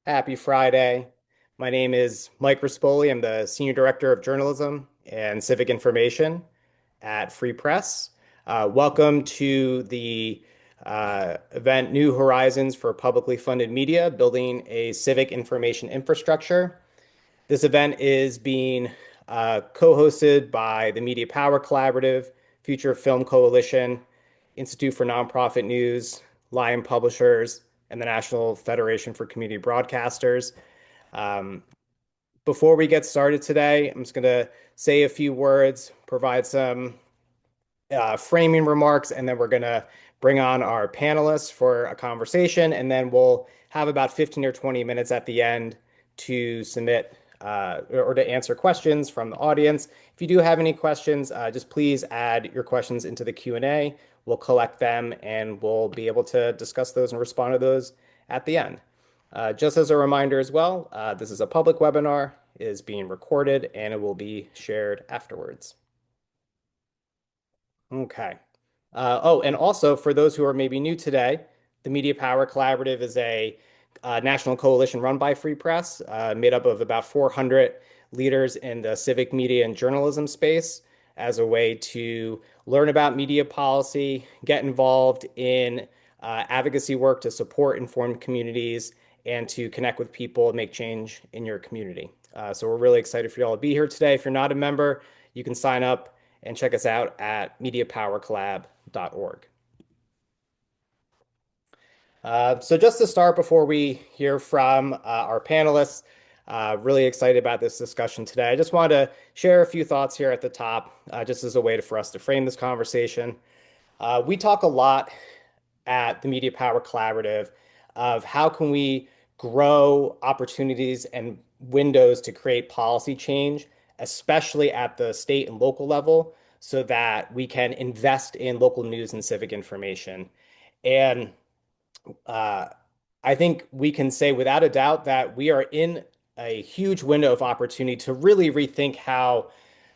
Happy Friday. My name is Mike Rispoli. I'm the Senior Director of Journalism and Civic Information at Free Press. Welcome to the event New Horizons for Publicly Funded Media, Building a Civic Information Infrastructure. This event is being co-hosted by the Media Power Collaborative, Future Film Coalition, Institute for Nonprofit News, Lion Publishers, and the National Federation for Community Broadcasters. Um, Before we get started today, I'm just going to say a few words, provide some framing remarks, and then we're going to bring on our panelists for a conversation, and then we'll have about 15 or 20 minutes at the end to submit or to answer questions from the audience. If you do have any questions, just please add your questions into the Q&A. We'll collect them and we'll be able to discuss those and respond to those at the end. Just as a reminder as well, this is a public webinar, it is being recorded, and it will be shared afterwards. Okay. Oh, and also for those who are maybe new today, the Media Power Collaborative is a national coalition run by Free Press, made up of about 400 leaders in the civic media and journalism space as a way to learn about media policy, get involved in advocacy work to support informed communities, and to connect with people and make change in your community. So we're really excited for you all to be here today. If you're not a member, you can sign up and check us out at mediapowercollab.org. So just to start, before we hear from our panelists, really excited about this discussion today. I just wanted to share a few thoughts here at the top, just as a way for us to frame this conversation. We talk a lot at the Media Power Collaborative of how can we grow opportunities and windows to create policy change, especially at the state and local level, so that we can invest in local news and civic information. And uh, I think we can say without a doubt that we are in a huge window of opportunity to really rethink how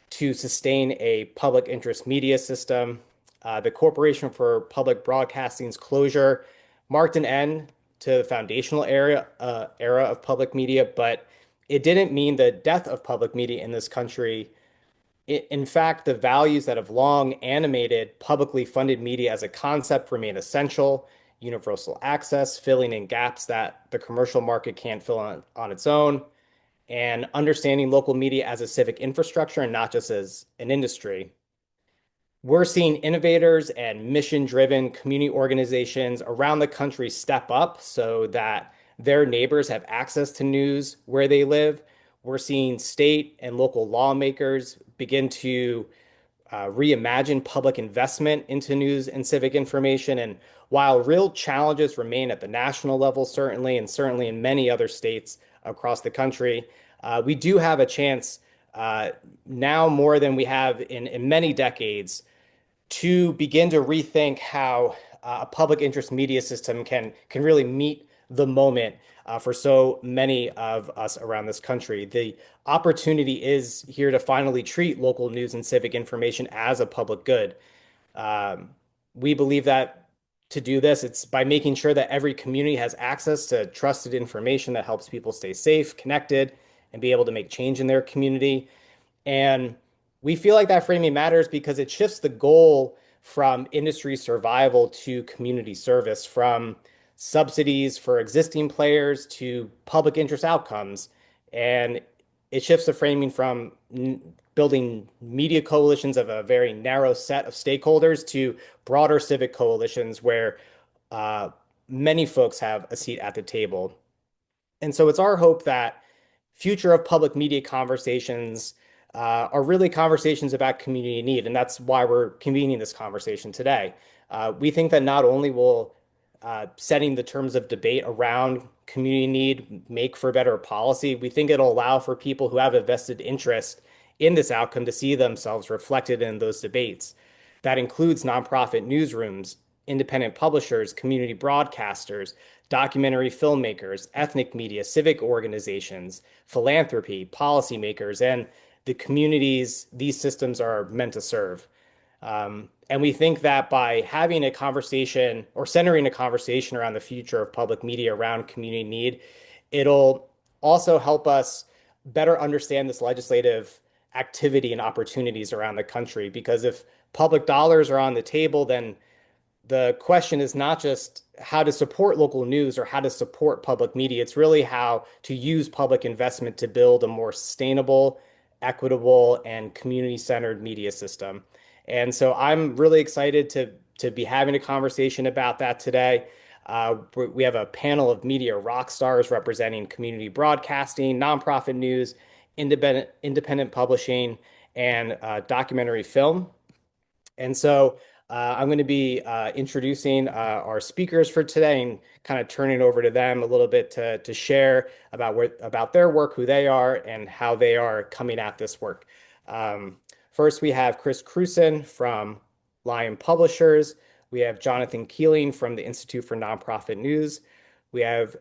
to sustain a public interest media system. The Corporation for Public Broadcasting's closure marked an end to the foundational era of public media, but it didn't mean the death of public media in this country. In fact, the values that have long animated publicly funded media as a concept remain essential: universal access, filling in gaps that the commercial market can't fill on its own, and understanding local media as a civic infrastructure and not just as an industry. We're seeing innovators and mission-driven community organizations around the country step up so that their neighbors have access to news where they live. We're seeing state and local lawmakers begin to reimagine public investment into news and civic information. And while real challenges remain at the national level, certainly, and certainly in many other states across the country, we do have a chance now more than we have in many decades to begin to rethink how a public interest media system can really meet the moment for so many of us around this country. The opportunity is here to finally treat local news and civic information as a public good. Um, we believe that to do this, it's by making sure that every community has access to trusted information that helps people stay safe, connected, and be able to make change in their community. And we feel like that framing matters because it shifts the goal from industry survival to community service, from subsidies for existing players to public interest outcomes. And it shifts the framing from building media coalitions of a very narrow set of stakeholders to broader civic coalitions where uh, many folks have a seat at the table. And so it's our hope that future of public media conversations are really conversations about community need. And that's why we're convening this conversation today. We think that not only will setting the terms of debate around community need make for better policy, we think it'll allow for people who have a vested interest in this outcome to see themselves reflected in those debates. That includes nonprofit newsrooms, independent publishers, community broadcasters, documentary filmmakers, ethnic media, civic organizations, philanthropy, policymakers, and the communities these systems are meant to serve. And we think that by having a conversation or centering a conversation around the future of public media around community need, it'll also help us better understand this legislative activity and opportunities around the country. Because if public dollars are on the table, then the question is not just how to support local news or how to support public media. It's really how to use public investment to build a more sustainable, equitable, and community-centered media system. And so I'm really excited to be having a conversation about that today. We have a panel of media rock stars representing community broadcasting, nonprofit news, independent publishing, and documentary film. And so I'm going to be introducing our speakers for today and kind of turning over to them a little bit to share about their work, who they are, and how they are coming at this work. First, we have Chris Cruson from Lion Publishers. We have Jonathan Keeling from the Institute for Nonprofit News. We have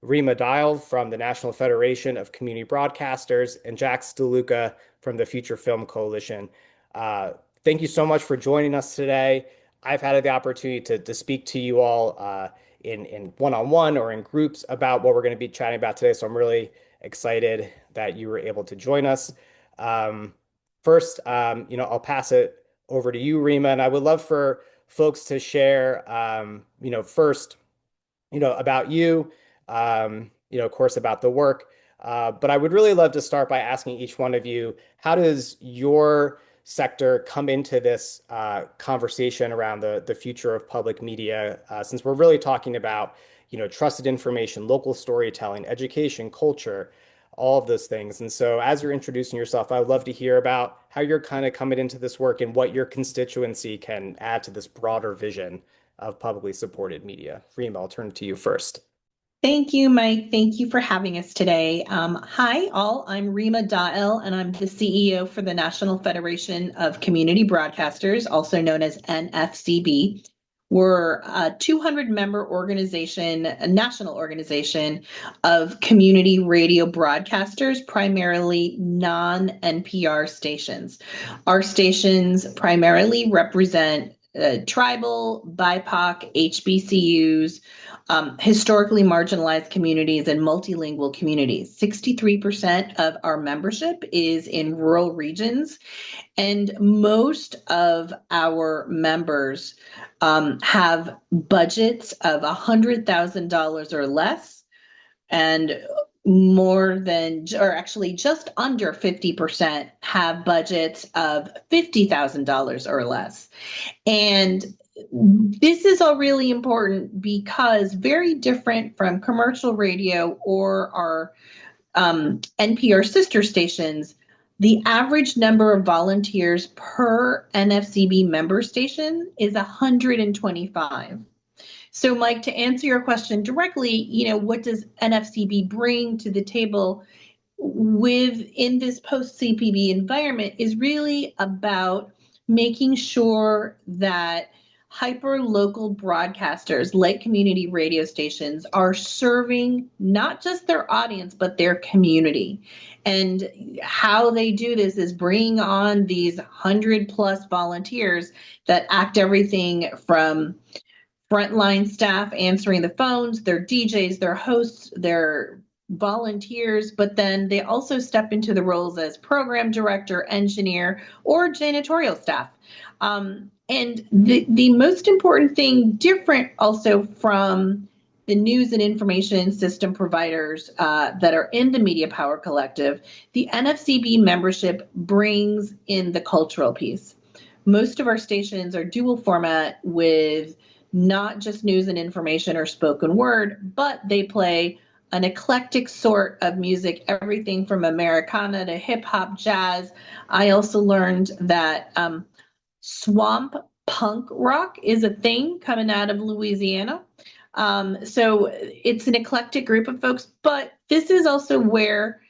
Rima Dial from the National Federation of Community Broadcasters, and Jack Steluka from the Future Film Coalition. Uh, Thank you so much for joining us today. I've had the opportunity to speak to you all in one-on-one or in groups about what we're going to be chatting about today. So I'm really excited that you were able to join us. Um, First, I'll pass it over to you, Rima, and I would love for folks to share, first about you, of course, about the work. But I would really love to start by asking each one of you, how does your sector come into this conversation around the future of public media, since we're really talking about, trusted information, local storytelling, education, culture, all of those things. And so as you're introducing yourself, I would love to hear about how you're kind of coming into this work and what your constituency can add to this broader vision of publicly supported media. Rima, I'll turn to you first. Thank you, Mike. Thank you for having us today. Hi, all. I'm Rima Dael, and I'm the CEO for the National Federation of Community Broadcasters, also known as NFCB. We're a 200-member organization, a national organization of community radio broadcasters, primarily non-NPR stations. Our stations primarily represent tribal, BIPOC, HBCUs, historically marginalized communities and multilingual communities. 63% of our membership is in rural regions, and most of our members have budgets of $100,000 or less, and more than, or actually just under 50% have budgets of $50,000 or less. And this is all really important because very different from commercial radio or our NPR sister stations, the average number of volunteers per NFCB member station is 125. So, Mike, to answer your question directly, what does NFCB bring to the table within this post-CPB environment is really about making sure that hyper-local broadcasters like community radio stations are serving not just their audience, but their community. And how they do this is bringing on these 100+ volunteers that act everything from frontline staff answering the phones, their DJs, their hosts, their volunteers, but then they also step into the roles as program director, engineer, or janitorial staff. And the most important thing different also from the news and information system providers that are in the Media Power Collective, the NFCB membership brings in the cultural piece. Most of our stations are dual format with not just news and information or spoken word, but they play an eclectic sort of music, everything from Americana to hip hop, jazz. I also learned that swamp punk rock is a thing coming out of Louisiana. So it's an eclectic group of folks, but this is also where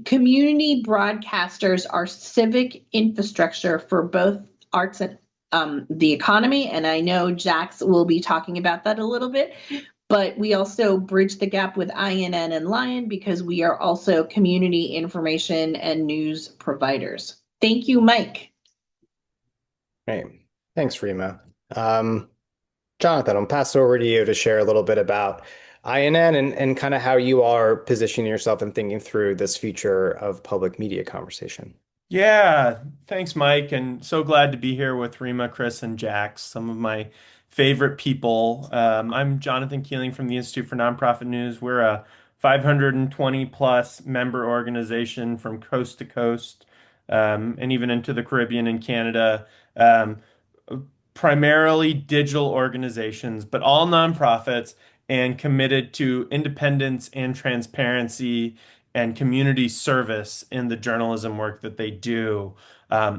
community broadcasters are civic infrastructure for both arts and the economy. And I know Jax will be talking about that a little bit. But we also bridge the gap with INN and Lion because we are also community information and news providers. Thank you, Mike. Great. Thanks, Rima. Jonathan, I'll pass it over to you to share a little bit about INN and kind of how you are positioning yourself and thinking through this future of public media conversation. Yeah, thanks, Mike, and so glad to be here with Rima, Chris, and Jax, some of my favorite people. I'm Jonathan Keeling from the Institute for Nonprofit News. We're a 520 plus member organization from coast to coast, and even into the Caribbean and Canada. Um, Primarily digital organizations, but all nonprofits and committed to independence and transparency and community service in the journalism work that they do.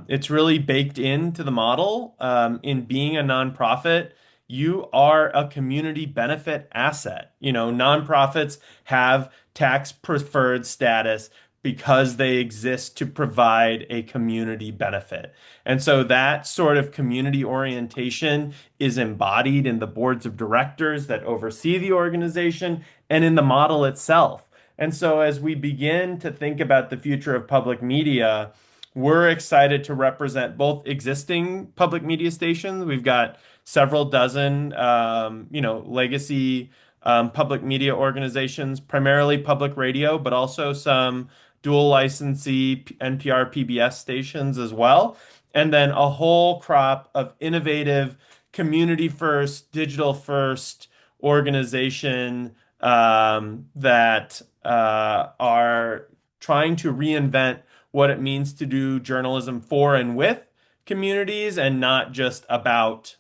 It's really baked into the model. In being a nonprofit, you are a community benefit asset. You know, nonprofits have tax preferred status because they exist to provide a community benefit. And so that sort of community orientation is embodied in the boards of directors that oversee the organization and in the model itself. And so as we begin to think about the future of public media, we're excited to represent both existing public media stations. We've got several dozen, legacy public media organizations, primarily public radio, but also some dual licensee NPR PBS stations as well. And then a whole crop of innovative community first, digital first organization that are trying to reinvent what it means to do journalism for and with communities and not just about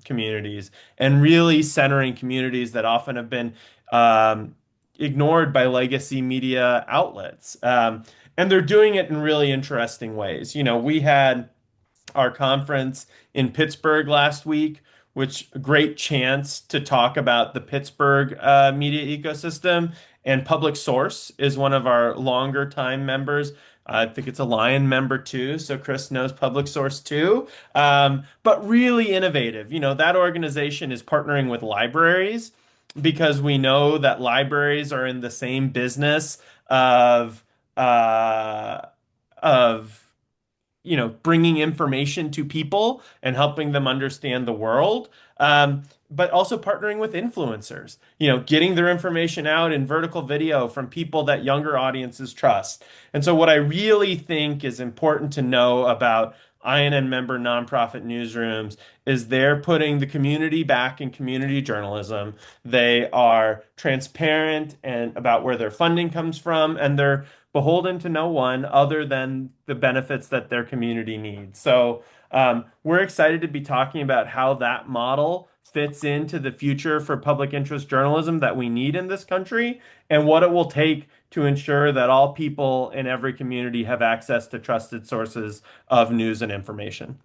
communities, and really centering communities that often have been ignored by legacy media outlets. And they're doing it in really interesting ways. You know, we had our conference in Pittsburgh last week, which a great chance to talk about the Pittsburgh media ecosystem. And Public Source is one of our longer time members. I think it's a Lion member too, so Chris knows Public Source too. But really innovative. You know, that organization is partnering with libraries because we know that libraries are in the same business uh, of bringing information to people and helping them understand the world. But also partnering with influencers, getting their information out in vertical video from people that younger audiences trust. And so what I really think is important to know about INN member nonprofit newsrooms is they're putting the community back in community journalism. They are transparent and about where their funding comes from, and they're beholden to no one other than the benefits that their community needs. So we're excited to be talking about how that model fits into the future for public interest journalism that we need in this country and what it will take to ensure that all people in every community have access to trusted sources of news and information.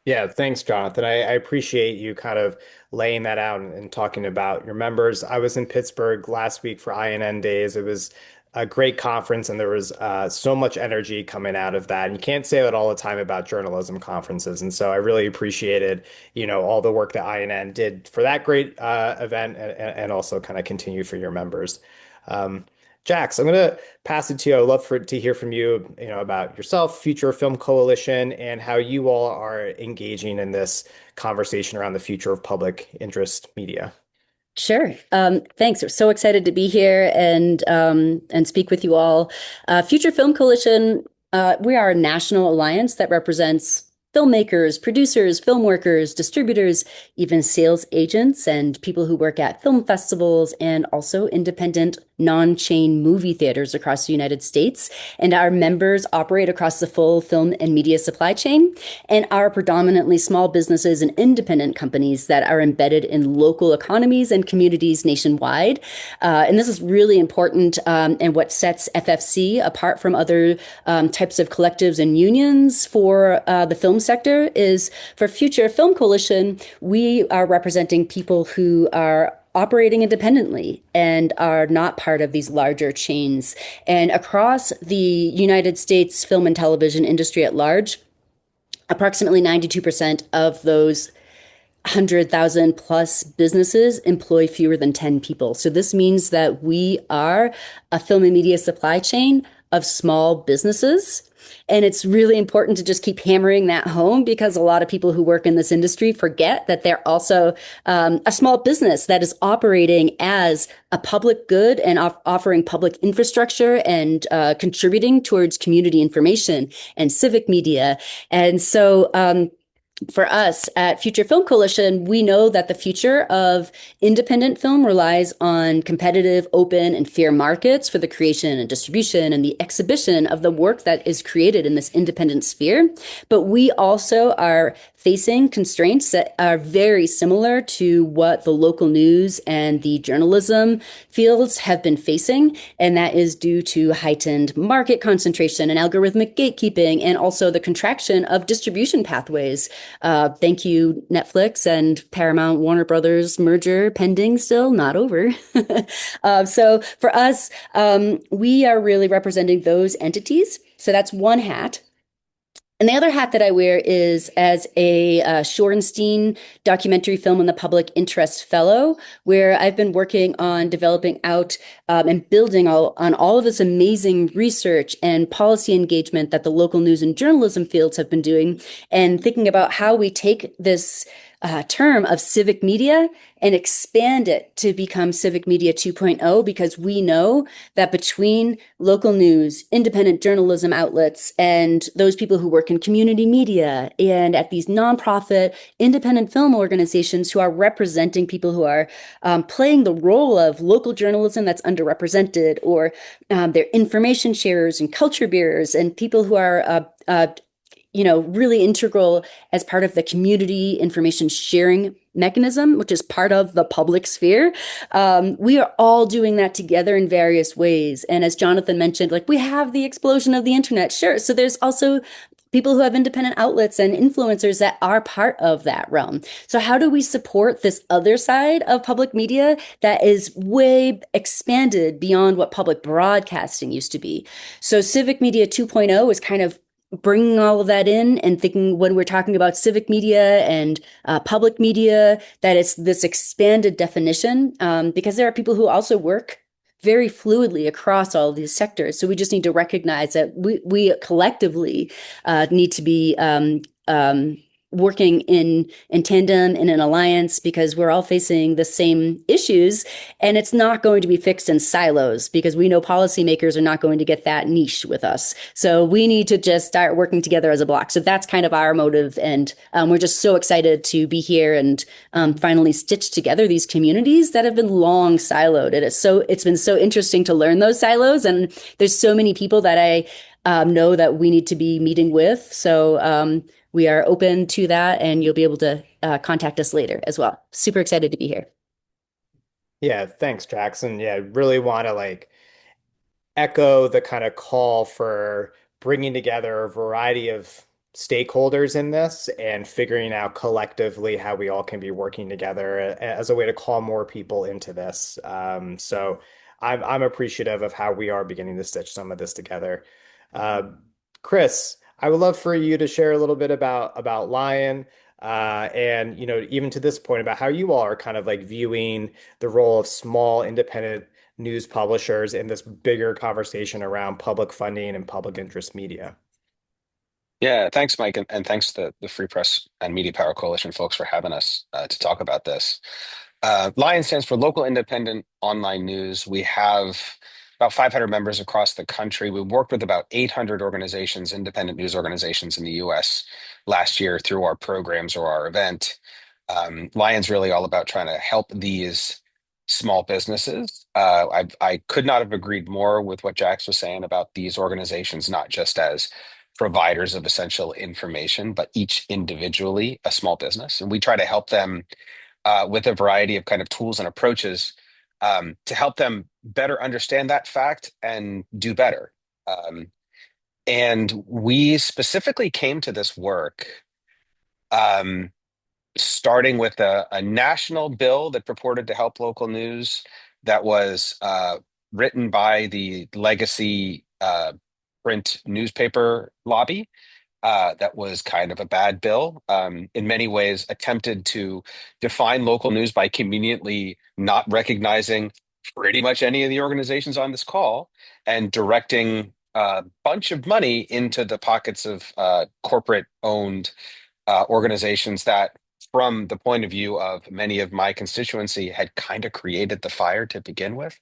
Yeah, thanks, Jonathan. I appreciate you kind of laying that out and talking about your members. I was in Pittsburgh last week for INN Days. It was a great conference, and there was so much energy coming out of that. And you can't say that all the time about journalism conferences. And so I really appreciated, all the work that INN did for that great event and also kind of continue for your members. Um, Jax, I'm going to pass it to you. I'd love to hear from you, about yourself, Future Film Coalition, and how you all are engaging in this conversation around the future of public interest media. Sure. Thanks. We're so excited to be here and speak with you all. Future Film Coalition, we are a national alliance that represents filmmakers, producers, film workers, distributors, even sales agents and people who work at film festivals and also independent non-chain movie theaters across the United States. And our members operate across the full film and media supply chain and are predominantly small businesses and independent companies that are embedded in local economies and communities nationwide. And this is really important and what sets FFC apart from other types of collectives and unions for the film sector is for Future Film Coalition, we are representing people who are operating independently and are not part of these larger chains. And across the United States film and television industry at large, approximately 92% of those 100,000 plus businesses employ fewer than 10 people. So this means that we are a film and media supply chain of small businesses And it's really important to just keep hammering that home because a lot of people who work in this industry forget that they're also a small business that is operating as a public good and offering public infrastructure and contributing towards community information and civic media. And so, for us at Future Film Coalition, we know that the future of independent film relies on competitive, open, and fair markets for the creation and distribution and the exhibition of the work that is created in this independent sphere. But we also are facing constraints that are very similar to what the local news and the journalism fields have been facing. And that is due to heightened market concentration and algorithmic gatekeeping, and also the contraction of distribution pathways. Thank you, Netflix and Paramount Warner Brothers merger pending still, not over. So for us, we are really representing those entities. So that's one hat. And the other hat that I wear is as a Shorenstein documentary film and the public interest fellow, where I've been working on developing out and building on all of this amazing research and policy engagement that the local news and journalism fields have been doing, and thinking about how we take this term of civic media and expand it to become Civic Media 2.0, because we know that between local news, independent journalism outlets, and those people who work in community media and at these nonprofit independent film organizations who are representing people who are playing the role of local journalism that's underrepresented, or they're information sharers and culture bearers and people who are really integral as part of the community information sharing mechanism, which is part of the public sphere. We are all doing that together in various ways. And as Jonathan mentioned, like, we have the explosion of the internet. Sure. So there's also people who have independent outlets and influencers that are part of that realm. So how do we support this other side of public media that is way expanded beyond what public broadcasting used to be? So Civic Media 2.0 is kind of bringing all of that in and thinking, when we're talking about civic media and public media, that it's this expanded definition, because there are people who also work very fluidly across all of these sectors. So we just need to recognize that we collectively need to be working in tandem and in alliance, because we're all facing the same issues, and it's not going to be fixed in silos, because we know policymakers are not going to get that niche with us. So we need to just start working together as a block. So that's kind of our motive, and we're just so excited to be here and finally stitch together these communities that have been long siloed. It's been so interesting to learn those silos, and there's so many people that I know that we need to be meeting with. So we are open to that, and you'll be able to contact us later as well. Super excited to be here. Yeah, thanks, Jackson. Yeah, really want to echo the kind of call for bringing together a variety of stakeholders in this and figuring out collectively how we all can be working together as a way to call more people into this. So I'm appreciative of how we are beginning to stitch some of this together. Uh, Chris, I would love for you to share a little bit about Lion, and even to this point, about how you all are kind of viewing the role of small independent news publishers in this bigger conversation around public funding and public interest media. Yeah, thanks, Mike, and thanks to the Free Press and Media Power Coalition folks for having us to talk about this. Lion stands for Local Independent Online News. We have about 500 members across the country. We worked with about 800 organizations, independent news organizations in the US last year through our programs or our event. Lion's really all about trying to help these small businesses. I could not have agreed more with what Jax was saying about these organizations, not just as providers of essential information, but each individually a small business. And we try to help them with a variety of kind of tools and approaches to help them better understand that fact and do better. And we specifically came to this work starting with a national bill that purported to help local news that was written by the legacy print newspaper lobby. That was kind of a bad bill. In many ways, attempted to define local news by conveniently not recognizing pretty much any of the organizations on this call and directing a bunch of money into the pockets of corporate owned organizations that, from the point of view of many of my constituency, had kind of created the fire to begin with.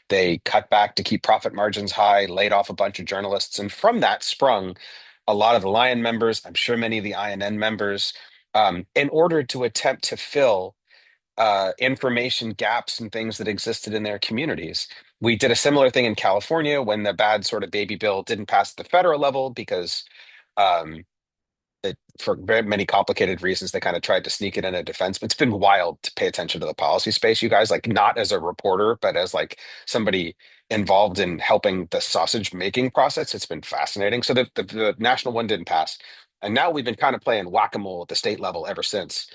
They cut back to keep profit margins high, laid off a bunch of journalists, and from that sprung a lot of the Lion members, I'm sure many of the INN members, in order to attempt to fill information gaps and things that existed in their communities. We did a similar thing in California when the bad sort of baby bill didn't pass at the federal level because um, for very many complicated reasons, they kind of tried to sneak it in a defense. But it's been wild to pay attention to the policy space, you guys, like not as a reporter, but as like somebody involved in helping the sausage making process. It's been fascinating. So the national one didn't pass. And now we've been kind of playing whack-a-mole at the state level ever since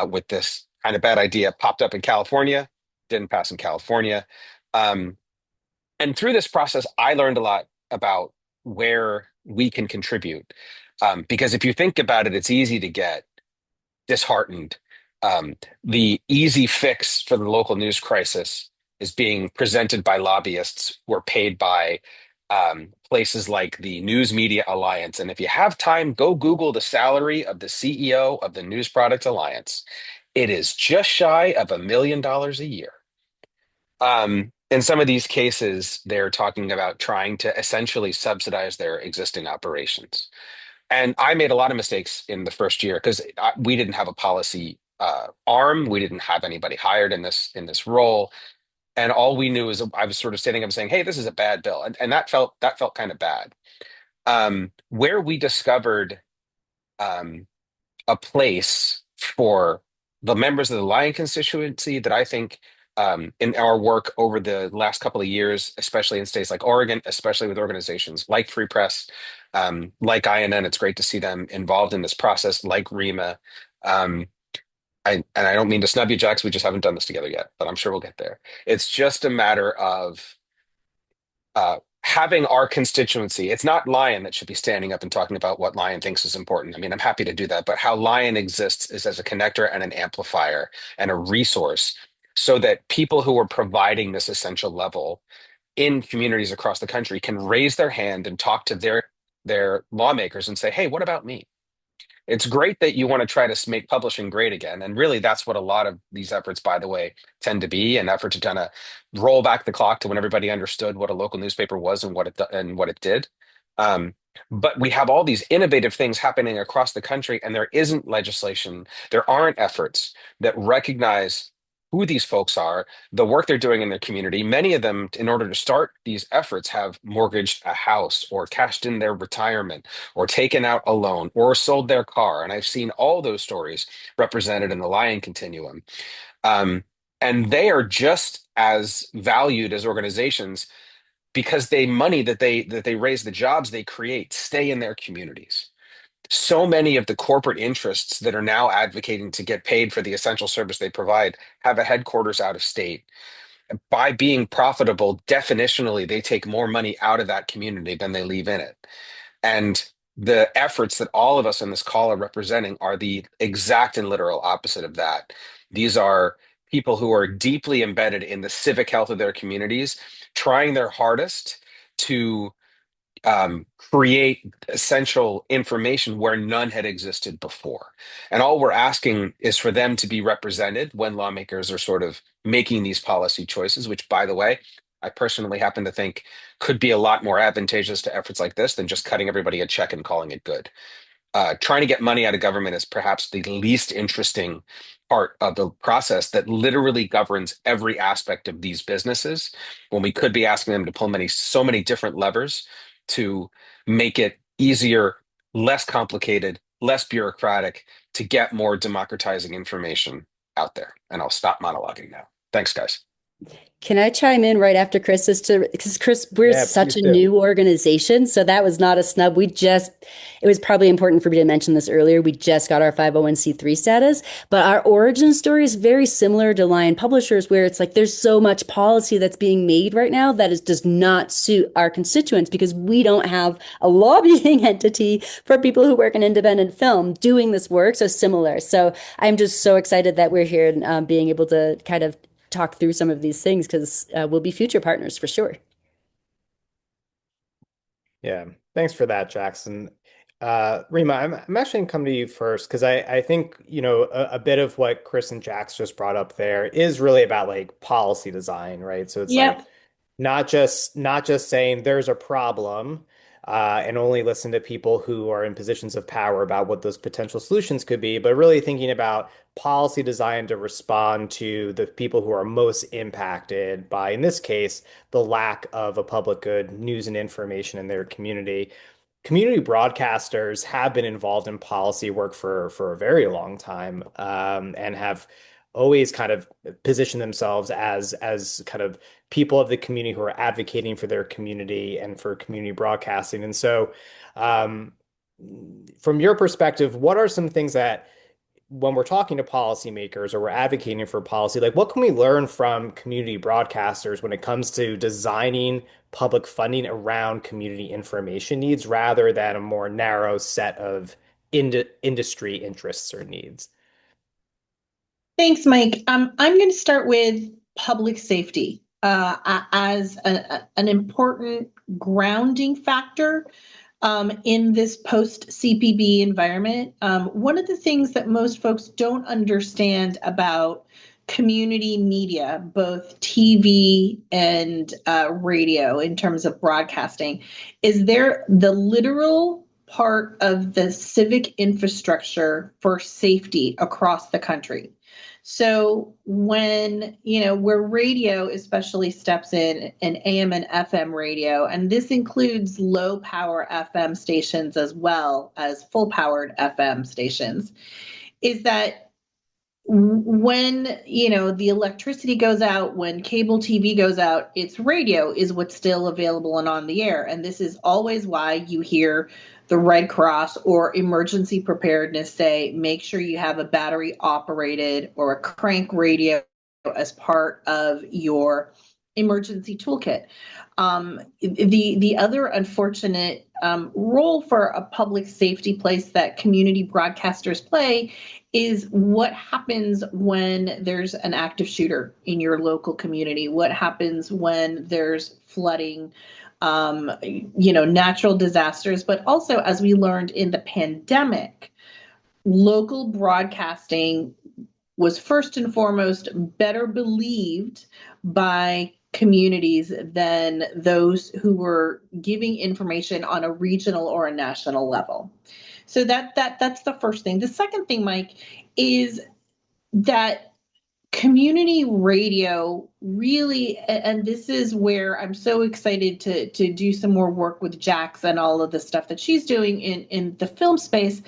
with this kind of bad idea popped up in California, didn't pass in California. Um, and through this process, I learned a lot about where we can contribute. Because if you think about it, it's easy to get disheartened. Um, the easy fix for the local news crisis is being presented by lobbyists who are paid by places like the News Media Alliance. And if you have time, go Google the salary of the CEO of the News Product Alliance. It is just shy of $1 million a year. In some of these cases, they're talking about trying to essentially subsidize their existing operations. And I made a lot of mistakes in the first year because we didn't have a policy arm. We didn't have anybody hired in this role, and all we knew is I was sort of sitting up saying, "Hey, this is a bad bill," and that felt kind of bad. Where we discovered um, a place for the members of the Lion constituency that I think in our work over the last couple of years, especially in states like Oregon, especially with organizations like Free Press, like INN, it's great to see them involved in this process, like REMA. Um, and I don't mean to snub you, Jax, we just haven't done this together yet, but I'm sure we'll get there. It's just a matter of having our constituency. It's not Lion that should be standing up and talking about what Lion thinks is important. I mean, I'm happy to do that, but how Lion exists is as a connector and an amplifier and a resource so that people who are providing this essential level in communities across the country can raise their hand and talk to their lawmakers and say, "Hey, what about me?" It's great that you want to try to make publishing great again. And really, that's what a lot of these efforts, by the way, tend to be an effort to kind of roll back the clock to when everybody understood what a local newspaper was and what it did. Um, but we have all these innovative things happening across the country, and there isn't legislation. There aren't efforts that recognize who these folks are, the work they're doing in their community. Many of them, in order to start these efforts, have mortgaged a house or cashed in their retirement or taken out a loan or sold their car. And I've seen all those stories represented in the Lion Continuum. Um, and they are just as valued as organizations because they money that they raise, the jobs they create, stay in their communities. So many of the corporate interests that are now advocating to get paid for the essential service they provide have a headquarters out of state. By being profitable, definitionally, they take more money out of that community than they leave in it. And the efforts that all of us in this call are representing are the exact and literal opposite of that. These are people who are deeply embedded in the civic health of their communities, trying their hardest to create essential information where none had existed before. And all we're asking is for them to be represented when lawmakers are sort of making these policy choices, which, by the way, I personally happen to think could be a lot more advantageous to efforts like this than just cutting everybody a check and calling it good. Trying to get money out of government is perhaps the least interesting part of the process that literally governs every aspect of these businesses when we could be asking them to pull so many different levers to make it easier, less complicated, less bureaucratic to get more democratizing information out there. And I'll stop monologuing now. Thanks, guys. Can I chime in right after Chris because Chris, we're Yeah, such please a do. new organization. So that was not a snub. It was probably important for me to mention this earlier. We just got our 501(c)(3) status, but our origin story is very similar to Lion Publishers, where it's like there's so much policy that's being made right now that does not suit our constituents because we don't have a lobbying entity for people who work in independent film doing this work. So similar. So I'm just so excited that we're here and being able to kind of talk through some of these things because we'll be future partners for sure. Yeah, thanks for that, Jackson. Rima, I'm actually gonna come to you first because I think, a bit of what Chris and Jax just brought up there is really about like policy design, right? So it's like Yep. not just saying there's a problem and only listen to people who are in positions of power about what those potential solutions could be, but really thinking about policy design to respond to the people who are most impacted by, in this case, the lack of a public good news and information in their community. Community broadcasters have been involved in policy work for a very long time, and have always kind of positioned themselves as kind of people of the community who are advocating for their community and for community broadcasting. And so, um, from your perspective, what are some things that when we're talking to policymakers or we're advocating for policy, like what can we learn from community broadcasters when it comes to designing public funding around community information needs rather than a more narrow set of industry interests or needs? Thanks, Mike. I'm going to start with public safety as an important grounding factor in this post CPB environment. One of the things that most folks don't understand about community media, both TV and radio, in terms of broadcasting, is they're the literal part of the civic infrastructure for safety across the country. So when, where radio especially steps in, an AM and FM radio, and this includes low power FM stations as well as full powered FM stations, is that when, the electricity goes out, when cable TV goes out, it's radio is what's still available and on the air. And this is always why you hear the Red Cross or emergency preparedness say, make sure you have a battery operated or a crank radio as part of your emergency toolkit. The other unfortunate role for a public safety place that community broadcasters play is what happens when there's an active shooter in your local community? What happens when there's flooding, natural disasters, but also, as we learned in the pandemic, local broadcasting was first and foremost better believed by communities than those who were giving information on a regional or a national level. So that's the first thing. The second thing, Mike, is that community radio really, and this is where I'm so excited to do some more work with Jax and all of the stuff that she's doing in the film space,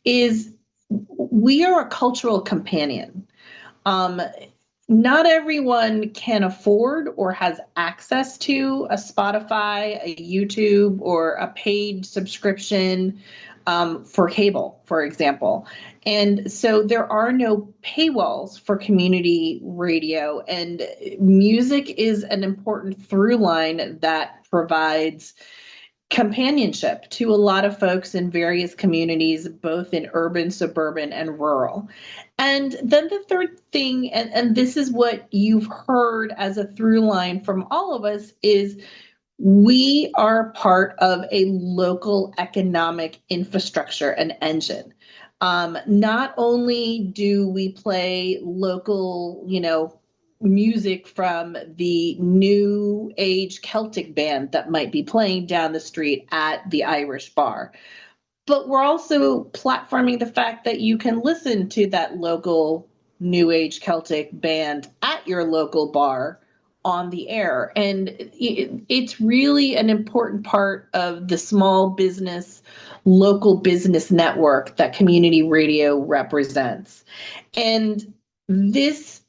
is we are a cultural companion. Not everyone can afford or has access to a Spotify, a YouTube, or a paid subscription for cable, for example. And so there are no paywalls for community radio, and music is an important through line that provides companionship to a lot of folks in various communities, both in urban, suburban, and rural. And then the third thing, and this is what you've heard as a through line from all of us, is we are part of a local economic infrastructure and engine. Not only do we play local, music from the new age Celtic band that might be playing down the street at the Irish bar, but we're also platforming the fact that you can listen to that local new age Celtic band at your local bar on the air. And it's really an important part of the small business, local business network that community radio represents. And this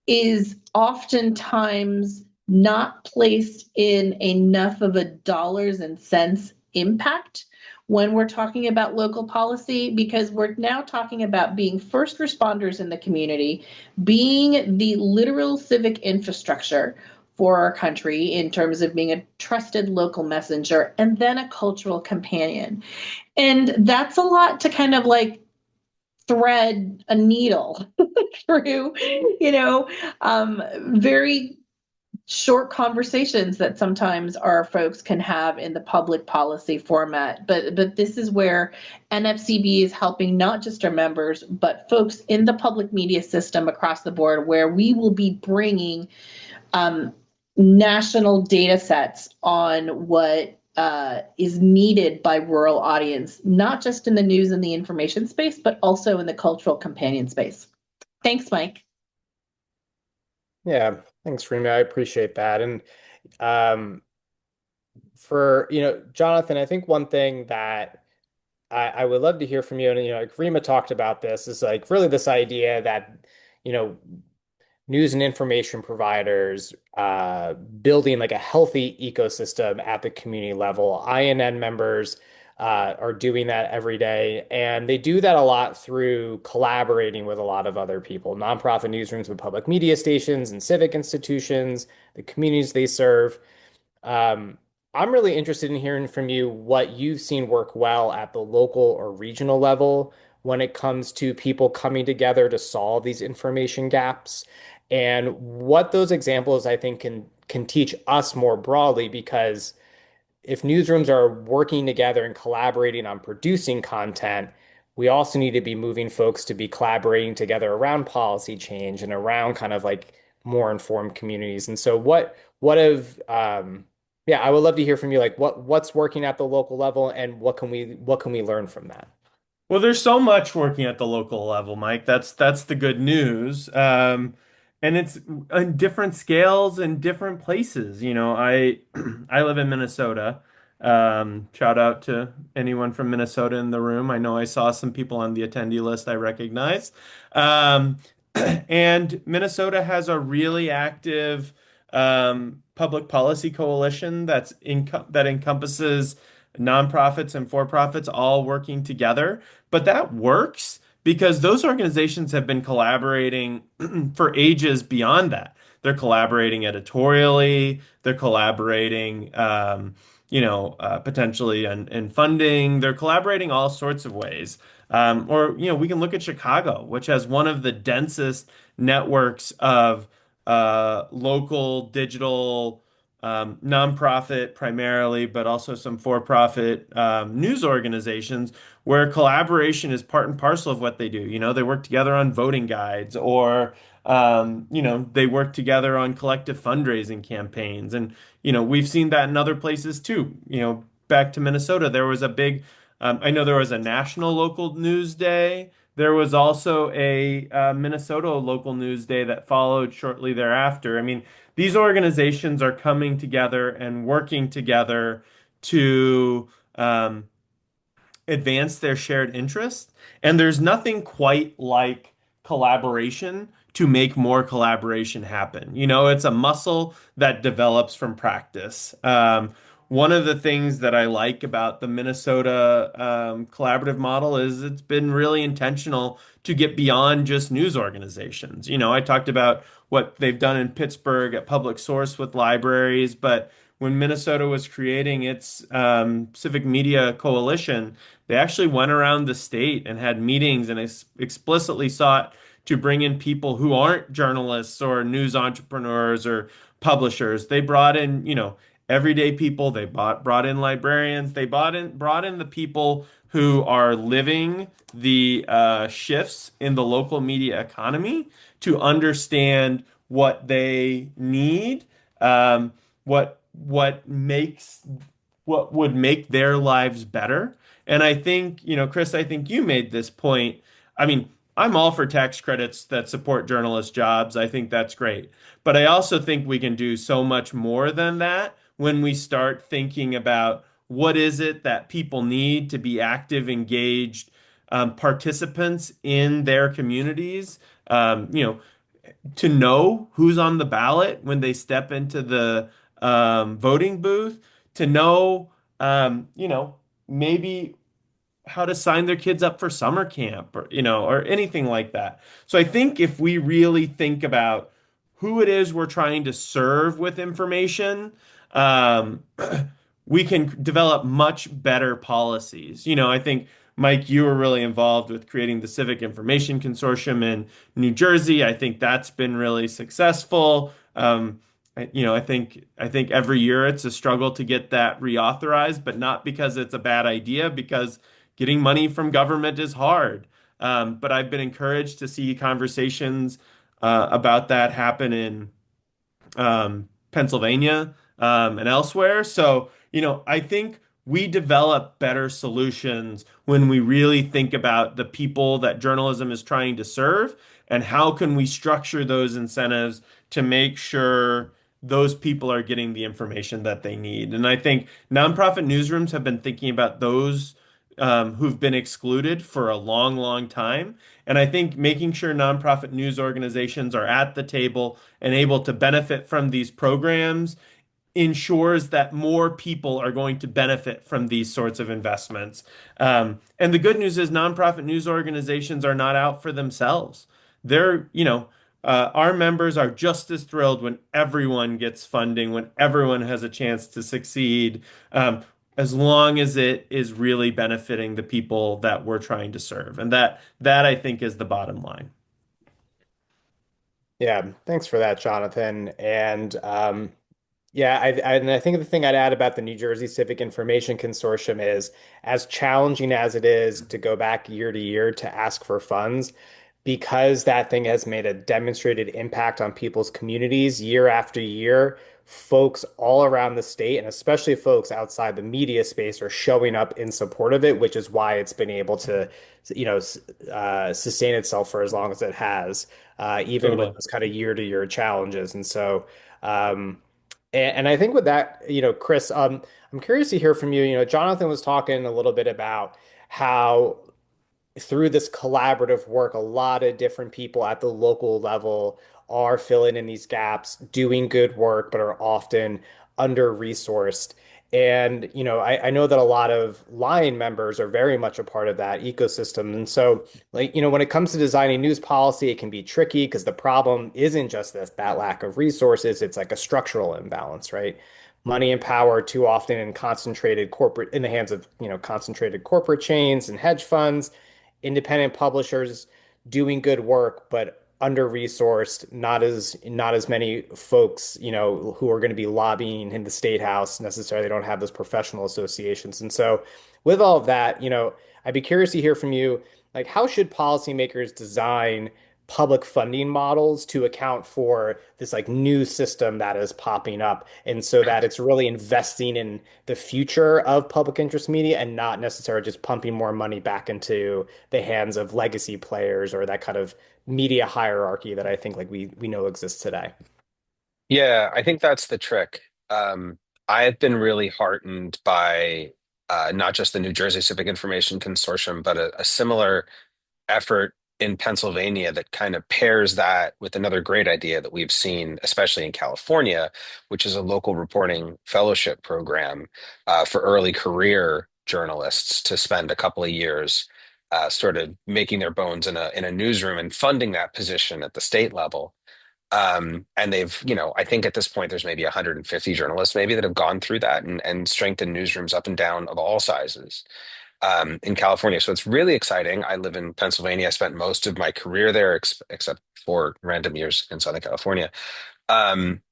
is oftentimes not placed in enough of a dollars and cents impact when we're talking about local policy, because we're now talking about being first responders in the community, being the literal civic infrastructure for our country in terms of being a trusted local messenger, and then a cultural companion. And that's a lot to kind of like thread a needle through, very short conversations that sometimes our folks can have in the public policy format. But this is where NFCB is helping not just our members, but folks in the public media system across the board, where we will be bringing national data sets on what is needed by rural audience, not just in the news and the information space, but also in the cultural companion space. Thanks, Mike. Yeah, thanks, Rima. I appreciate that. And um, for, Jonathan, I think one thing that I would love to hear from you, and like Rima talked about this, is like really this idea that, you know, news and information providers building like a healthy ecosystem at the community level. INN members are doing that every day, and they do that a lot through collaborating with a lot of other people, nonprofit newsrooms with public media stations and civic institutions, the communities they serve. Um, I'm really interested in hearing from you what you've seen work well at the local or regional level when it comes to people coming together to solve these information gaps, and what those examples I think can teach us more broadly, because if newsrooms are working together and collaborating on producing content, we also need to be moving folks to be collaborating together around policy change and around kind of like more informed communities. And so what have yeah, I would love to hear from you, like what's working at the local level and what can we learn from that? Well, there's so much working at the local level, Mike. That's the good news. And it's on different scales and different places. I I live in Minnesota. Shout out to anyone from Minnesota in the room. I know I saw some people on the attendee list I recognize. Um, and Minnesota has a really active public policy coalition that encompasses nonprofits and for-profits all working together. But that works because those organizations have been collaborating for ages beyond that. They're collaborating editorially, they're collaborating, potentially in funding, they're collaborating all sorts of ways. We can look at Chicago, which has one of the densest networks of local digital nonprofit primarily, but also some for-profit news organizations where collaboration is part and parcel of what they do. They work together on voting guides or, they work together on collective fundraising campaigns. And, we've seen that in other places too. Back to Minnesota, there was a big, I know there was a national local news day. There was also a Minnesota local news day that followed shortly thereafter. I mean, these organizations are coming together and working together to advance their shared interest. And there's nothing quite like collaboration to make more collaboration happen. It's a muscle that develops from practice. One of the things that I like about the Minnesota collaborative model is it's been really intentional to get beyond just news organizations. I talked about what they've done in Pittsburgh at Public Source with libraries, but when Minnesota was creating its civic media coalition, they actually went around the state and had meetings and explicitly sought to bring in people who aren't journalists or news entrepreneurs or publishers. They brought in, everyday people. They brought in librarians. They brought in the people who are living the shifts in the local media economy to understand what they need, what would make their lives better. And I think, Chris, I think you made this point. I mean, I'm all for tax credits that support journalist jobs. I think that's great. But I also think we can do so much more than that when we start thinking about what is it that people need to be active, engaged participants in their communities. To know who's on the ballot when they step into the voting booth, to know, maybe how to sign their kids up for summer camp or anything like that. So I think if we really think about who it is we're trying to serve with information, um, we can develop much better policies. I think, Mike, you were really involved with creating the Civic-Information Consortium in New Jersey. I think that's been really successful. I think every year it's a struggle to get that reauthorized, but not because it's a bad idea, because getting money from government is hard. But I've been encouraged to see conversations about that happen in Pennsylvania, and elsewhere. So, I think we develop better solutions when we really think about the people that journalism is trying to serve and how can we structure those incentives to make sure those people are getting the information that they need. And I think nonprofit newsrooms have been thinking about those who've been excluded for a long, long time. And I think making sure nonprofit news organizations are at the table and able to benefit from these programs ensures that more people are going to benefit from these sorts of investments. And the good news is nonprofit news organizations are not out for themselves. Our members are just as thrilled when everyone gets funding, when everyone has a chance to succeed, as long as it is really benefiting the people that we're trying to serve. And that I think is the bottom line. Yeah, thanks for that, Jonathan. And yeah, and I think the thing I'd add about the New Jersey Civic Information Consortium is as challenging as it is to go back year to year to ask for funds, because that thing has made a demonstrated impact on people's communities year after year. Folks all around the state, and especially folks outside the media space, are showing up in support of it, which is why it's been able to, sustain itself for as long as it has, even with Totally. those kind of year-to-year challenges. And so, and I think with that, Chris, I'm curious to hear from you. Jonathan was talking a little bit about how through this collaborative work, a lot of different people at the local level are filling in these gaps, doing good work, but are often under-resourced. And, I know that a lot of Lion members are very much a part of that ecosystem. And so, like, when it comes to designing news policy, it can be tricky because the problem isn't just that lack of resources, it's like a structural imbalance, right? Money and power too often in the hands of, concentrated corporate chains and hedge funds, independent publishers doing good work, but under-resourced, not as many folks, who are going to be lobbying in the state house necessarily don't have those professional associations. And so with all of that, I'd be curious to hear from you, like how should policymakers design public funding models to account for this like new system that is popping up and so that it's really investing in the future of public interest media and not necessarily just pumping more money back into the hands of legacy players or that kind of media hierarchy that I think like we know exists today. Yeah, I think that's the trick. I've been really heartened by not just the New Jersey Civic Information Consortium, but a similar effort in Pennsylvania that kind of pairs that with another great idea that we've seen, especially in California, which is a local reporting fellowship program for early career journalists to spend a couple of years sort of making their bones in a newsroom and funding that position at the state level. And they've, I think at this point there's maybe 150 journalists maybe that have gone through that and strengthened newsrooms up and down of all sizes in California. So it's really exciting. I live in Pennsylvania. I spent most of my career there, except for random years in Southern California. Um,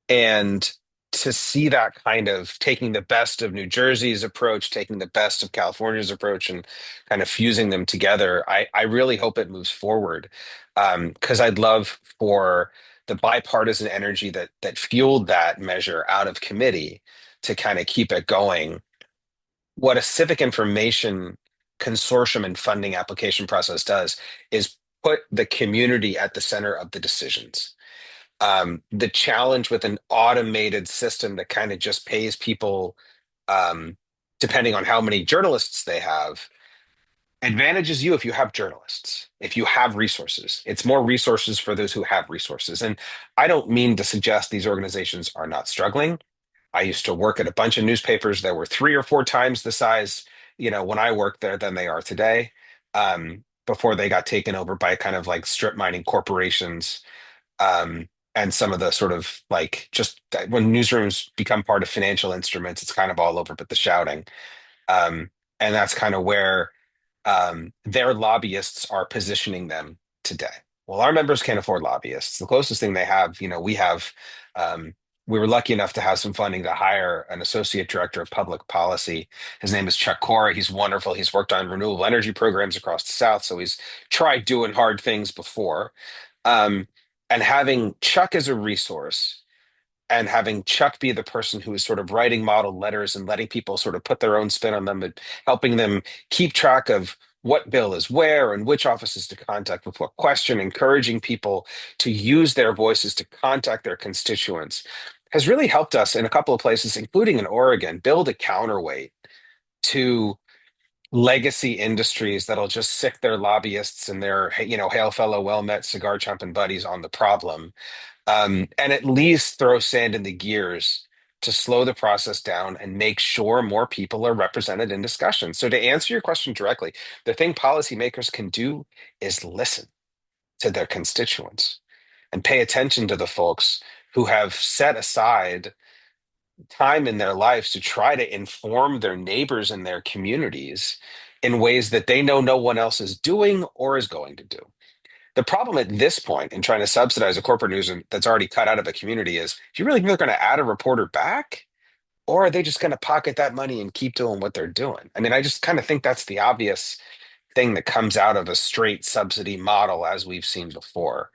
and to see that kind of taking the best of New Jersey's approach, taking the best of California's approach, and kind of fusing them together, I really hope it moves forward. Because I'd love for the bipartisan energy that fueled that measure out of committee to kind of keep it going. What a civic information consortium and funding application process does is put the community at the center of the decisions. The challenge with an automated system that kind of just pays people, um, depending on how many journalists they have, advantages you if you have journalists, if you have resources. It's more resources for those who have resources. And I don't mean to suggest these organizations are not struggling. I used to work at a bunch of newspapers that were 3 or 4 times the size, when I worked there than they are today, before they got taken over by kind of like strip mining corporations. And some of the sort of like just when newsrooms become part of financial instruments, it's kind of all over but the shouting. And that's kind of where their lobbyists are positioning them today. Well, our members can't afford lobbyists. The closest thing they have, we have we were lucky enough to have some funding to hire an associate director of public policy. His name is Chuck Cora. He's wonderful. He's worked on renewable energy programs across the South, so he's tried doing hard things before. Um, and having Chuck as a resource and having Chuck be the person who is sort of writing model letters and letting people sort of put their own spin on them and helping them keep track of what bill is where and which offices to contact with what question, encouraging people to use their voices to contact their constituents has really helped us in a couple of places, including in Oregon, build a counterweight to legacy industries that'll just sick their lobbyists and their, hail fellow well met cigar chomping buddies on the problem, and at least throw sand in the gears to slow the process down and make sure more people are represented in discussion. So to answer your question directly, the thing policymakers can do is listen to their constituents and pay attention to the folks who have set aside time in their lives to try to inform their neighbors and their communities in ways that they know no one else is doing or is going to do. The problem at this point in trying to subsidize a corporate news that's already cut out of a community is, do you really think they're going to add a reporter back? Or are they just going to pocket that money and keep doing what they're doing? I mean, I just kind of think that's the obvious thing that comes out of a straight subsidy model, as we've seen before.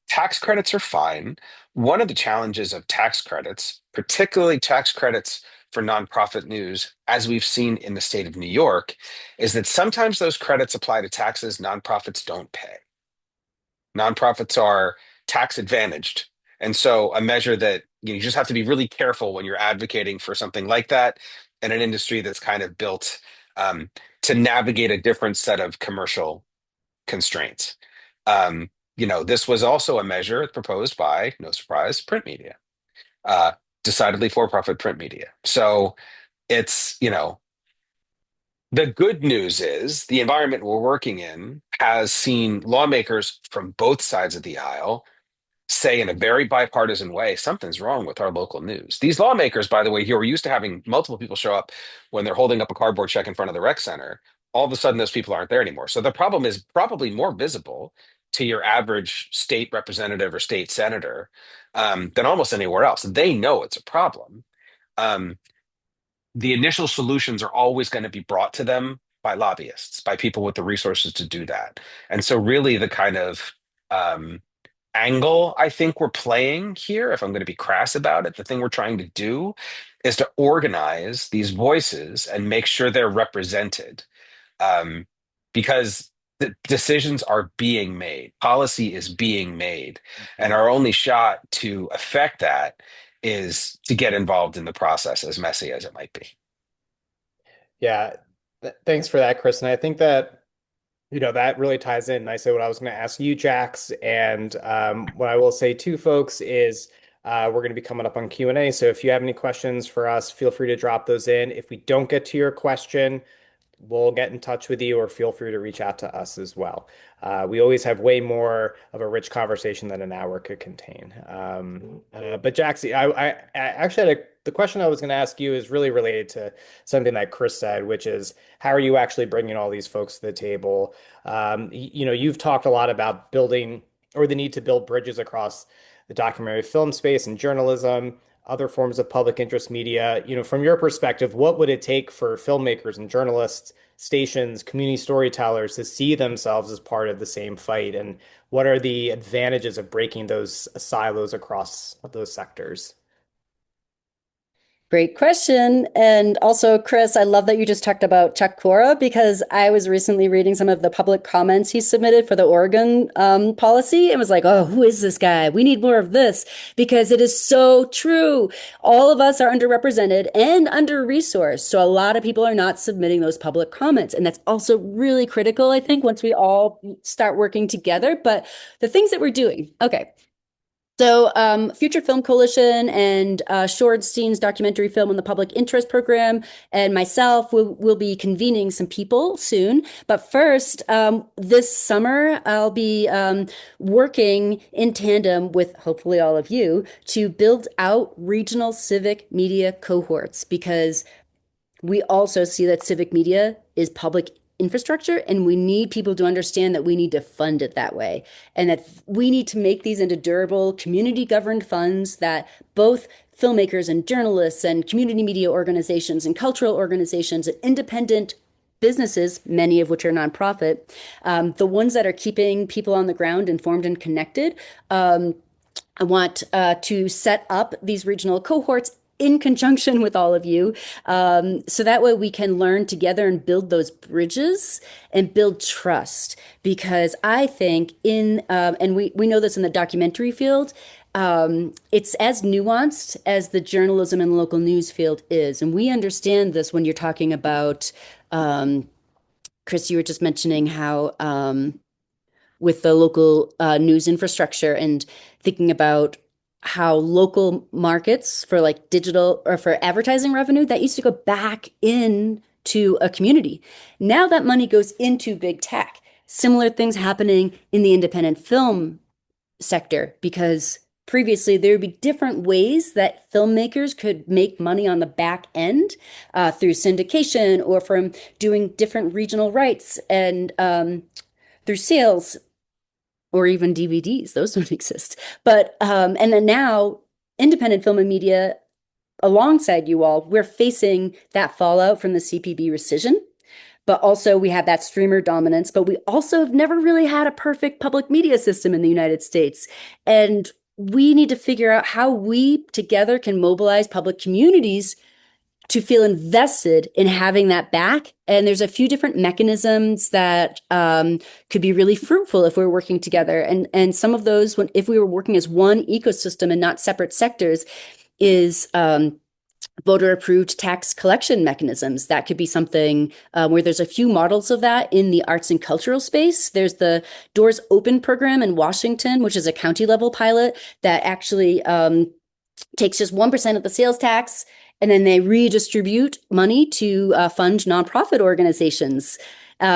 Tax credits are fine. One of the challenges of tax credits, particularly tax credits for nonprofit news, as we've seen in the state of New York, is that sometimes those credits apply to taxes nonprofits don't pay. Nonprofits are tax advantaged. And so a measure that you just have to be really careful when you're advocating for something like that in an industry that's kind of built to navigate a different set of commercial constraints. This was also a measure proposed by, no surprise, print media, uh, decidedly for-profit print media. So it's, the good news is the environment we're working in has seen lawmakers from both sides of the aisle say in a very bipartisan way, something's wrong with our local news. These lawmakers, by the way, here, we're used to having multiple people show up when they're holding up a cardboard check in front of the rec center. All of a sudden, those people aren't there anymore. So the problem is probably more visible to your average state representative or state senator than almost anywhere else. They know it's a problem. Um, the initial solutions are always going to be brought to them by lobbyists, by people with the resources to do that. And so, really, the kind of angle I think we're playing here, if I'm going to be crass about it, the thing we're trying to do is to organize these voices and make sure they're represented, because the decisions are being made, policy is being made, and our only shot to affect that is to get involved in the process, as messy as it might be. Yeah, thanks for that, Chris. And I think that, that really ties in nicely what I was going to ask you, Jax. And what I will say to folks is we're going to be coming up on Q&A. So if you have any questions for us, feel free to drop those in. If we don't get to your question, we'll get in touch with you, or feel free to reach out to us as well. We always have way more of a rich conversation than an hour could contain. But Jaxie, I actually had the question I was going to ask you is really related to something that Chris said, which is how are you actually bringing all these folks to the table? You've talked a lot about building, or the need to build bridges across the documentary film space and journalism, other forms of public interest media. From your perspective, what would it take for filmmakers and journalists, stations, community storytellers to see themselves as part of the same fight? And what are the advantages of breaking those silos across those sectors? Great question. And also, Chris, I love that you just talked about Chuck Cora, because I was recently reading some of the public comments he submitted for the Oregon policy and was like, oh, who is this guy? We need more of this, because it is so true. All of us are underrepresented and under-resourced. So a lot of people are not submitting those public comments. And that's also really critical, I think, once we all start working together. But the things that we're doing, okay. So Future Film Coalition and Shorenstein's documentary film on the public interest program and myself will be convening some people soon. But first, this summer, I'll be working in tandem with hopefully all of you to build out regional civic media cohorts, because we also see that civic media is public infrastructure, and we need people to understand that we need to fund it that way, and that we need to make these into durable, community-governed funds that both filmmakers and journalists and community media organizations and cultural organizations and independent businesses, many of which are nonprofit, the ones that are keeping people on the ground informed and connected. I want to set up these regional cohorts in conjunction with all of you, so that way we can learn together and build those bridges and build trust. Because I think and we know this in the documentary field, it's as nuanced as the journalism and local news field is. And we understand this when you're talking about, Chris, you were just mentioning how with the local news infrastructure and thinking about how local markets for like digital or for advertising revenue that used to go back into a community. Now that money goes into big tech. Similar things happening in the independent film sector, because previously there would be different ways that filmmakers could make money on the back end through syndication or from doing different regional rights and through sales or even DVDs. Those don't exist. But and then now independent film and media alongside you all, we're facing that fallout from the CPB rescission. But also we have that streamer dominance, but we also have never really had a perfect public media system in the United States. And we need to figure out how we together can mobilize public communities to feel invested in having that back. And there's a few different mechanisms that could be really fruitful if we're working together. And some of those, if we were working as one ecosystem and not separate sectors, is voter approved tax collection mechanisms. That could be something where there's a few models of that in the arts and cultural space. There's the Doors Open program in Washington, which is a county level pilot that actually takes just 1% of the sales tax, and then they redistribute money to fund nonprofit organizations.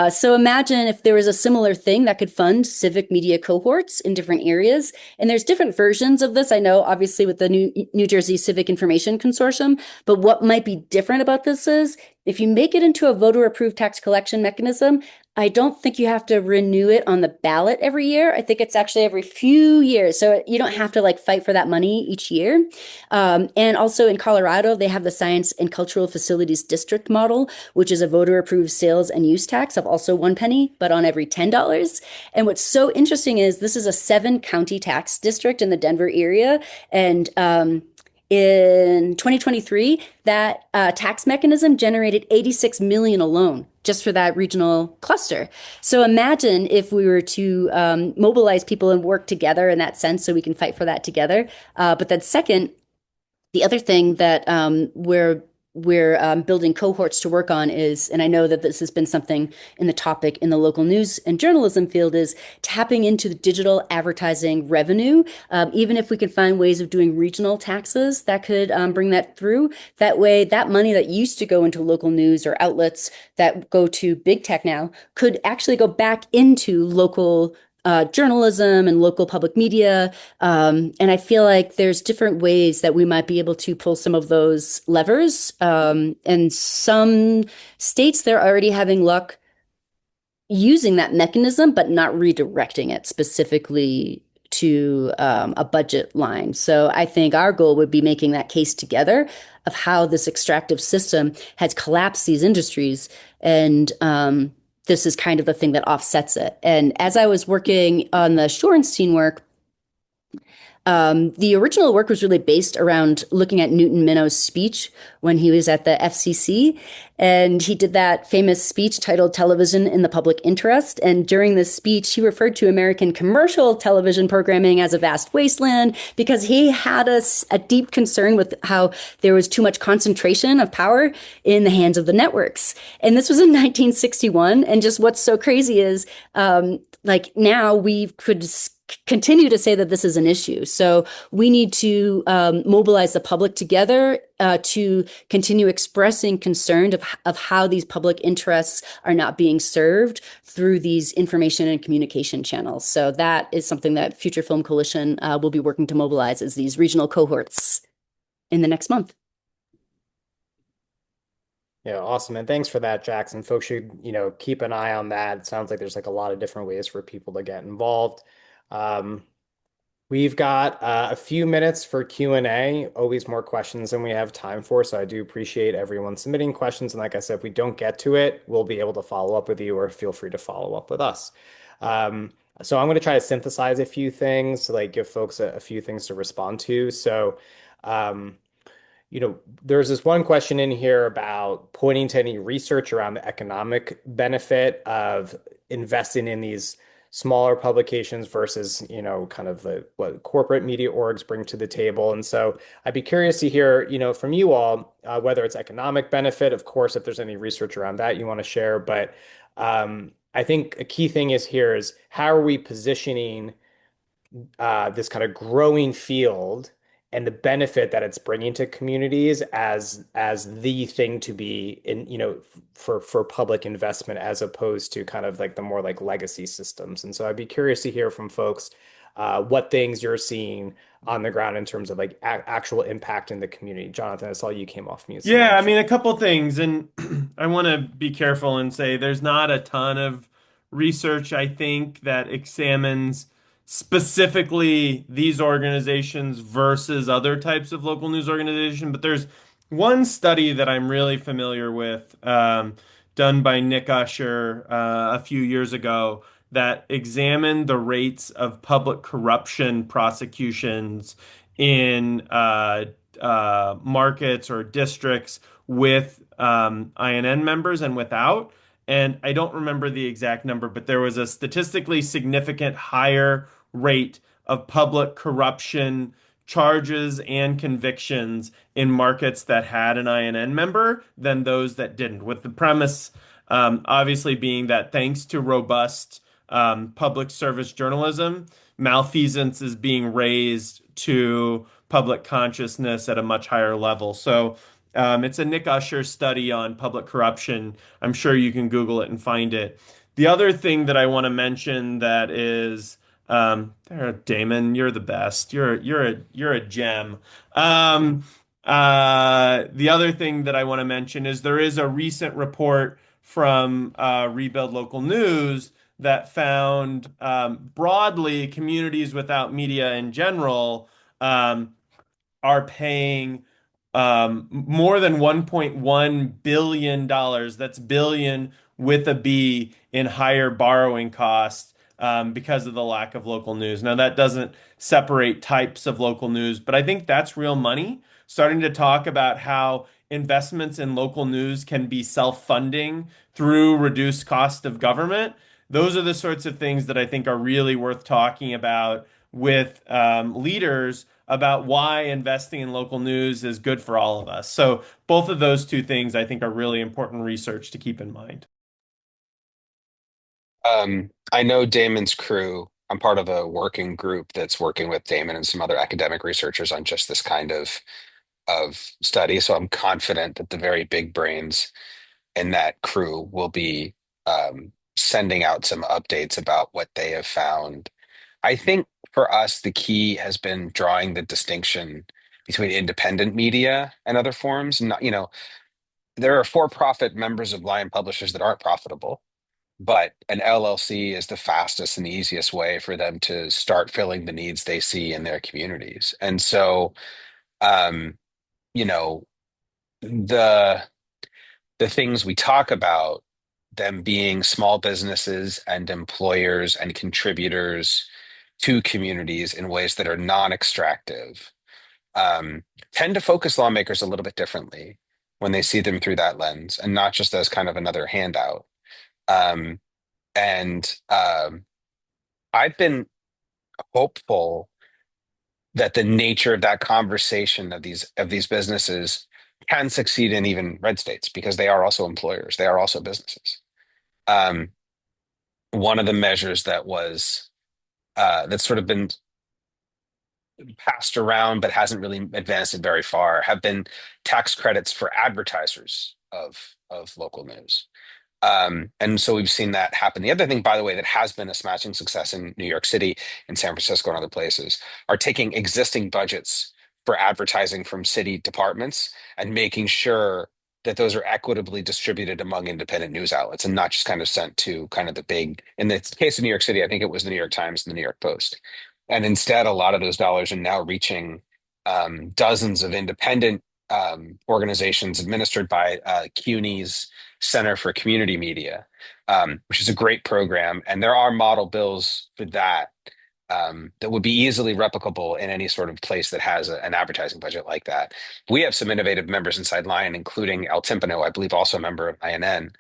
So imagine if there was a similar thing that could fund civic media cohorts in different areas. And there's different versions of this, I know, obviously with the New Jersey Civic-Information Consortium. But what might be different about this is if you make it into a voter-approved tax collection mechanism, I don't think you have to renew it on the ballot every year. I think it's actually every few years. So you don't have to like fight for that money each year. And also in Colorado, they have the Science and Cultural Facilities District model, which is a voter approved sales and use tax of also 1 penny, but on every $10. And what's so interesting is this is a 7-county tax district in the Denver area. And in 2023, that tax mechanism generated 86 million alone just for that regional cluster. So imagine if we were to mobilize people and work together in that sense so we can fight for that together. But then second, the other thing that we're building cohorts to work on is, and I know that this has been something in the topic in the local news and journalism field, is tapping into the digital advertising revenue. Even if we can find ways of doing regional taxes that could bring that through. That way, that money that used to go into local news or outlets that go to big tech now could actually go back into local journalism and local public media. And I feel like there's different ways that we might be able to pull some of those levers. And some states, they're already having luck using that mechanism, but not redirecting it specifically to a budget line. So I think our goal would be making that case together of how this extractive system has collapsed these industries, and this is kind of the thing that offsets it. And as I was working on the Shorenstein work, the original work was really based around looking at Newton Minnow's speech when he was at the FCC. And he did that famous speech titled Television in the Public Interest. And during this speech, he referred to American commercial television programming as a vast wasteland because he had a deep concern with how there was too much concentration of power in the hands of the networks. And this was in 1961. And just what's so crazy is like now we could continue to say that this is an issue. So we need to mobilize the public together to continue expressing concern of how these public interests are not being served through these information and communication channels. So that is something that Future Film Coalition will be working to mobilize as these regional cohorts in the next month. Yeah, awesome. And thanks for that, Jackson. Folks should, keep an eye on that. It sounds like there's like a lot of different ways for people to get involved. Um, we've got a few minutes for Q&A, always more questions than we have time for. So I do appreciate everyone submitting questions. And like I said, if we don't get to it, we'll be able to follow up with you or feel free to follow up with us. Um, so I'm going to try to synthesize a few things to like give folks a few things to respond to. So, um, there's this one question in here about pointing to any research around the economic benefit of investing in these smaller publications versus, kind of what corporate media orgs bring to the table. And so I'd be curious to hear, from you all, whether it's economic benefit, of course, if there's any research around that you want to share. But I think a key thing is here is how are we positioning this kind of growing field and the benefit that it's bringing to communities as the thing to be in, for public investment as opposed to kind of like the more like legacy systems. And so I'd be curious to hear from folks what things you're seeing on the ground in terms of like actual impact in the community. Jonathan, I saw you came off mute, so why Yeah, I don't you? mean, a couple things, and I want to be careful and say there's not a ton of research, I think, that examines specifically these organizations versus other types of local news organization. But there's one study that I'm really familiar with, done by Nick Usher a few years ago, that examined the rates of public corruption prosecutions in markets or districts with INN members and without. And I don't remember the exact number, but there was a statistically significant higher rate of public corruption charges and convictions in markets that had an INN member than those that didn't, with the premise obviously being that thanks to robust public service journalism, malfeasance is being raised to public consciousness at a much higher level. So it's a Nick Usher study on public corruption. I'm sure you can Google it and find it. The other thing that I want to mention that is, Damon, you're the best. You're a gem. The other thing that I want to mention is there is a recent report from Rebuild Local News that found broadly communities without media in general are paying more than $1.1 billion. That's billion with a B in higher borrowing costs because of the lack of local news. Now, that doesn't separate types of local news, but I think that's real money. Starting to talk about how investments in local news can be self-funding through reduced cost of government. Those are the sorts of things that I think are really worth talking about with leaders about why investing in local news is good for all of us. So both of those two things I think are really important research to keep in mind. I know Damon's crew. I'm part of a working group that's working with Damon and some other academic researchers on just this kind of study. So I'm confident that the very big brains in that crew will be sending out some updates about what they have found. I think for us, the key has been drawing the distinction between independent media and other forms. Not, there are for-profit members of Lion Publishers that aren't profitable, but an LLC is the fastest and the easiest way for them to start filling the needs they see in their communities. And so, um, you know, the the things we talk about, them being small businesses and employers and contributors to communities in ways that are non-extractive, um, tend to focus lawmakers a little bit differently when they see them through that lens and not just as kind of another handout. Um, and I've been hopeful that the nature of that conversation of these businesses can succeed in even red states because they are also employers, they are also businesses. Um, one of the measures that's sort of been passed around but hasn't really advanced it very far have been tax credits for advertisers of local news. And so we've seen that happen. The other thing, by the way, that has been a smashing success in New York City and San Francisco and other places are taking existing budgets for advertising from city departments and making sure that those are equitably distributed among independent news outlets and not just kind of sent to kind of the big, in the case of New York City, I think it was the New York Times and the New York Post. And instead, a lot of those dollars are now reaching dozens of independent organizations administered by CUNY's Center for Community Media, which is a great program. And there are model bills for that that would be easily replicable in any sort of place that has an advertising budget like that. We have some innovative members inside Lion, including El Timpano, I believe also a member of INN,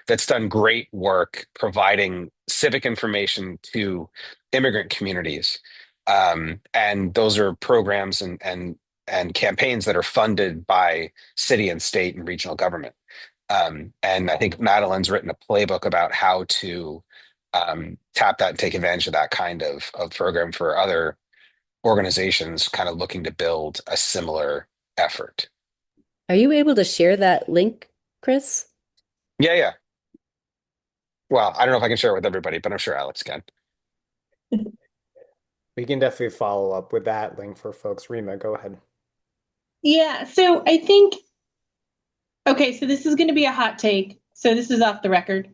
that's done great work providing civic information to immigrant communities. And those are programs and campaigns that are funded by city and state and regional government. And I think Madeline's written a playbook about how to tap that and take advantage of that kind of program for other organizations kind of looking to build a similar effort. Are you able to share that link, Chris? Yeah, yeah. Well, I don't know if I can share it with everybody, but I'm sure Alex can. We can definitely follow up with that link for folks. Rima, go ahead. Yeah, so I think, okay, so this is going to be a hot take. So this is off the record.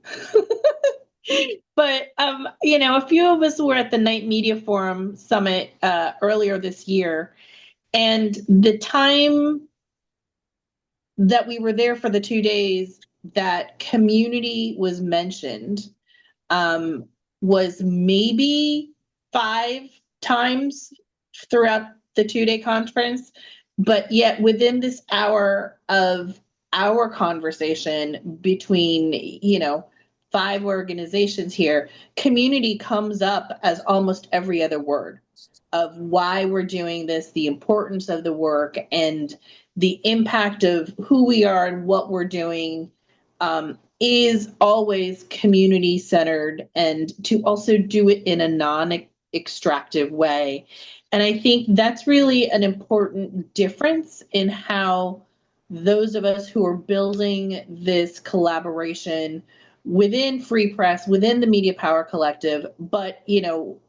But, a few of us were at the Night Media Forum Summit earlier this year. And the time that we were there for the 2 days that community was mentioned was maybe 5 times throughout the 2-day conference. But yet within this hour of our conversation between, 5 organizations here, community comes up as almost every other word of why we're doing this, the importance of the work, and the impact of who we are and what we're doing is always community centered, and to also do it in a non-extractive way. And I think that's really an important difference in how those of us who are building this collaboration within Free Press, within the Media Power Collective, but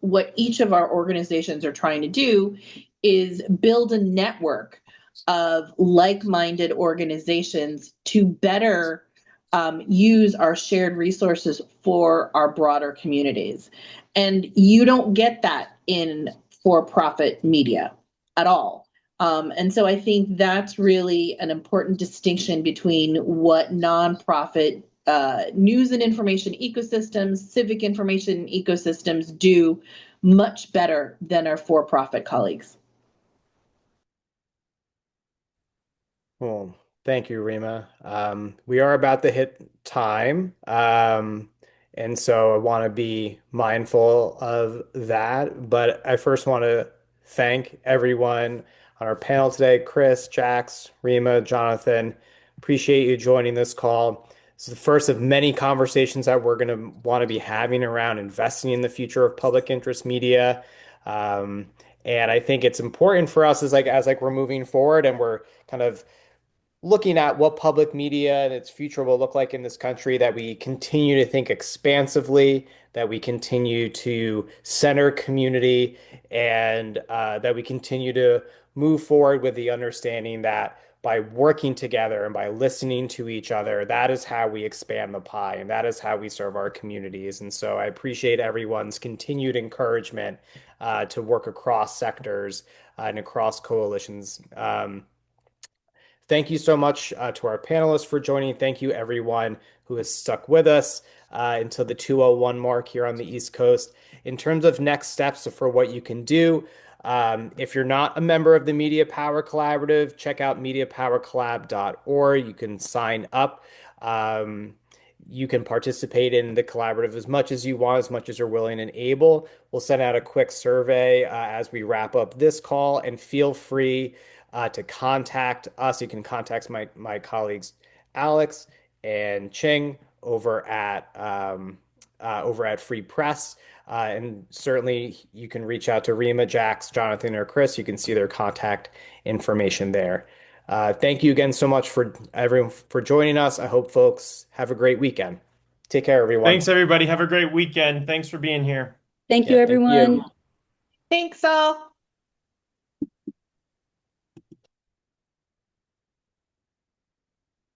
what each of our organizations are trying to do is build a network of like-minded organizations to better use our shared resources for our broader communities. And you don't get that in for-profit media at all. And so I think that's really an important distinction between what nonprofit news and information ecosystems, civic information ecosystems do much better than our for-profit colleagues. Well, thank you, Rima. We are about to hit time. And so I want to be mindful of that. But I first want to thank everyone on our panel today, Chris, Jax, Rima, Jonathan. Appreciate you joining this call. This is the first of many conversations that we're going to want to be having around investing in the future of public interest media. And I think it's important for us as we're moving forward and we're kind of looking at what public media and its future will look like in this country, that we continue to think expansively, that we continue to center community, and that we continue to move forward with the understanding that by working together and by listening to each other, that is how we expand the pie and that is how we serve our communities. And so I appreciate everyone's continued encouragement to work across sectors and across coalitions. Thank you so much to our panelists for joining. Thank you, everyone who has stuck with us until the 2:01 mark here on the East Coast. In terms of next steps for what you can do, if you're not a member of the Media Power Collaborative, check out mediapowercollab.org. You can sign up. You can participate in the collaborative as much as you want, as much as you're willing and able. We'll send out a quick survey as we wrap up this call, and feel free to contact us. You can contact my colleagues Alex and Ching over at Free Press, and certainly you can reach out to Rima, Jax, Jonathan, or Chris. You can see their contact information there. Thank you again so much for everyone for joining us. I hope folks have a great weekend. Take care, everyone. Thanks, everybody. Have a great weekend. Thanks for being here. Thank you, Yeah, thank everyone. you. Thanks all.